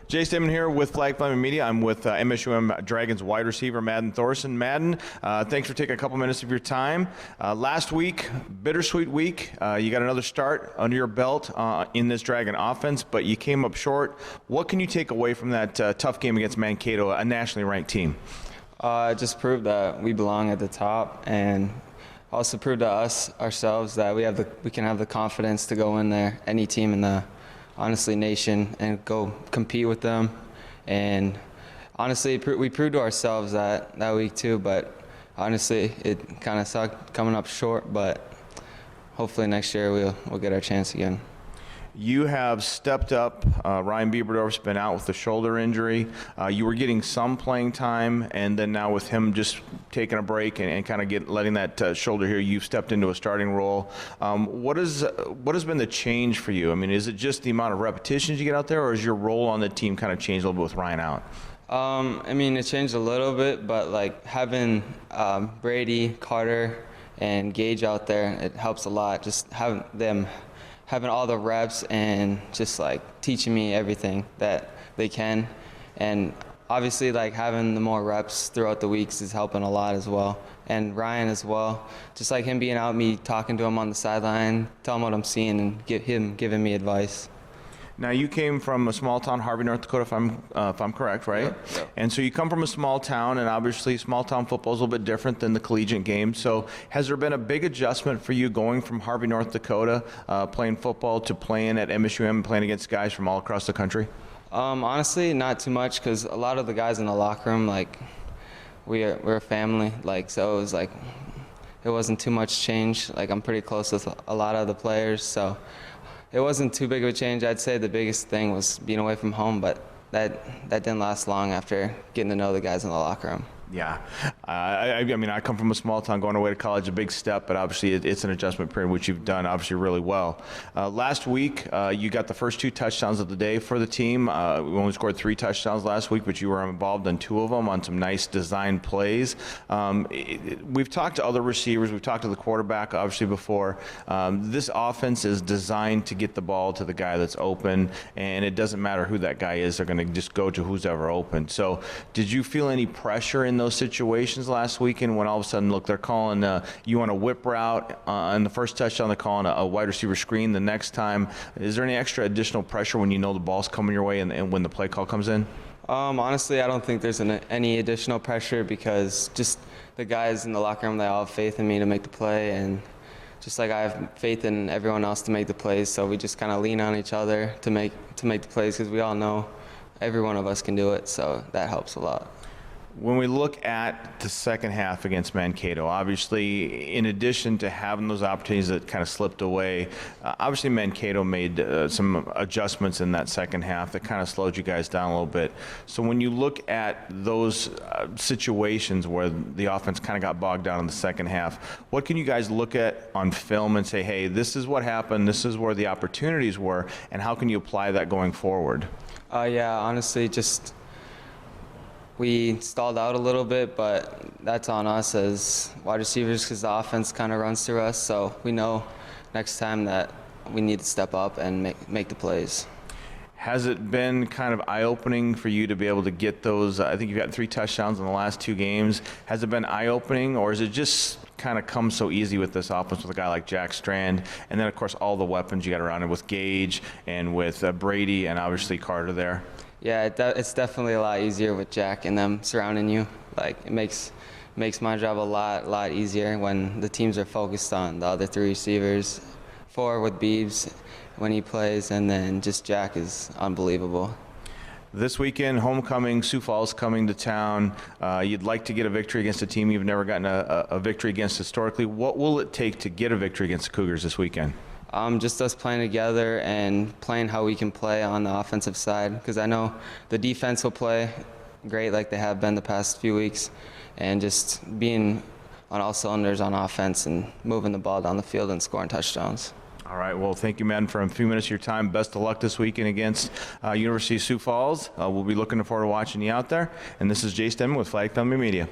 Jace Denman here with Flag Family Media. I'm with MSUM Dragons wide receiver Madden Thorson. Madden, thanks for taking a couple minutes of your time. Last week, bittersweet week. You got another start under your belt in this Dragon offense, but you came up short. What can you take away from that tough game against Mankato, a nationally ranked team? It just proved that we belong at the top, and also proved to us ourselves that we can have the confidence to go in there, any team in the nation, and go compete with them. And honestly, we proved to ourselves that week too, but honestly it kind of sucked coming up short, but hopefully next year we'll get our chance again. You have stepped up. Ryan Bieberdorf's been out with a shoulder injury. You were getting some playing time, and then now with him just taking a break and kind of letting that shoulder here, you've stepped into a starting role. What has been the change for you? I mean, is it just the amount of repetitions you get out there, or is your role on the team kind of changed a little bit with Ryan out? I mean, it changed a little bit, but like having Brady, Carter, and Gage out there, it helps a lot. Just having all the reps and just like teaching me everything that they can. And obviously like having the more reps throughout the weeks is helping a lot as well. And Ryan as well, just like him being out, me talking to him on the sideline, telling him what I'm seeing and him giving me advice. Now, you came from a small town, Harvey, North Dakota, if I'm correct, right? Yep. And so you come from a small town, and obviously small town football is a little bit different than the collegiate game. So has there been a big adjustment for you going from Harvey, North Dakota, playing football, to playing at MSUM and playing against guys from all across the country? Honestly, not too much, because a lot of the guys in the locker room, like, we're a family, like, so it was like, it wasn't too much change. Like, I'm pretty close with a lot of the players, so it wasn't too big of a change. I'd say the biggest thing was being away from home, but that didn't last long after getting to know the guys in the locker room. Yeah. I mean, I come from a small town. Going away to college, a big step, but obviously it's an adjustment period, which you've done obviously really well. Last week, you got the first 2 touchdowns of the day for the team. We only scored 3 touchdowns last week, but you were involved in 2 of them on some nice design plays. We've talked to other receivers. We've talked to the quarterback, obviously, before. This offense is designed to get the ball to the guy that's open, and it doesn't matter who that guy is. They're going to just go to who's ever open. So did you feel any pressure in those situations last weekend when all of a sudden, look, they're calling you on a whip route on the first touchdown, they're calling a wide receiver screen the next time? Is there any extra additional pressure when you know the ball's coming your way and when the play call comes in? Honestly, I don't think there's any additional pressure, because just the guys in the locker room, they all have faith in me to make the play, and just like I have faith in everyone else to make the plays, so we just kind of lean on each other to make the plays, because we all know every one of us can do it, so that helps a lot. When we look at the second half against Mankato, obviously, in addition to having those opportunities that kind of slipped away, obviously Mankato made some adjustments in that second half that kind of slowed you guys down a little bit. So when you look at those situations where the offense kind of got bogged down in the second half, what can you guys look at on film and say, hey, this is what happened, this is where the opportunities were, and how can you apply that going forward? Yeah, honestly, just we stalled out a little bit, but that's on us as wide receivers, because the offense kind of runs through us. So we know next time that we need to step up and make the plays. Has it been kind of eye-opening for you to be able to get those? I think you've got 3 touchdowns in the last 2 games. Has it been eye-opening, or is it just kind of come so easy with this offense with a guy like Jack Strand, and then of course all the weapons you got around it with Gage and with Brady and obviously Carter there? Yeah, it's definitely a lot easier with Jack and them surrounding you. Like, it makes my job a lot easier when the teams are focused on the other 3 receivers. 4 with Biebs when he plays, and then just Jack is unbelievable. This weekend, homecoming, Sioux Falls coming to town. You'd like to get a victory against a team you've never gotten a victory against historically. What will it take to get a victory against the Cougars this weekend? Just us playing together and playing how we can play on the offensive side, because I know the defense will play great like they have been the past few weeks, and just being on all cylinders on offense and moving the ball down the field and scoring touchdowns. All right. Well, thank you, Madden, for a few minutes of your time. Best of luck this weekend against University of Sioux Falls. We'll be looking forward to watching you out there. And this is Jace Denman with Flag Family Media.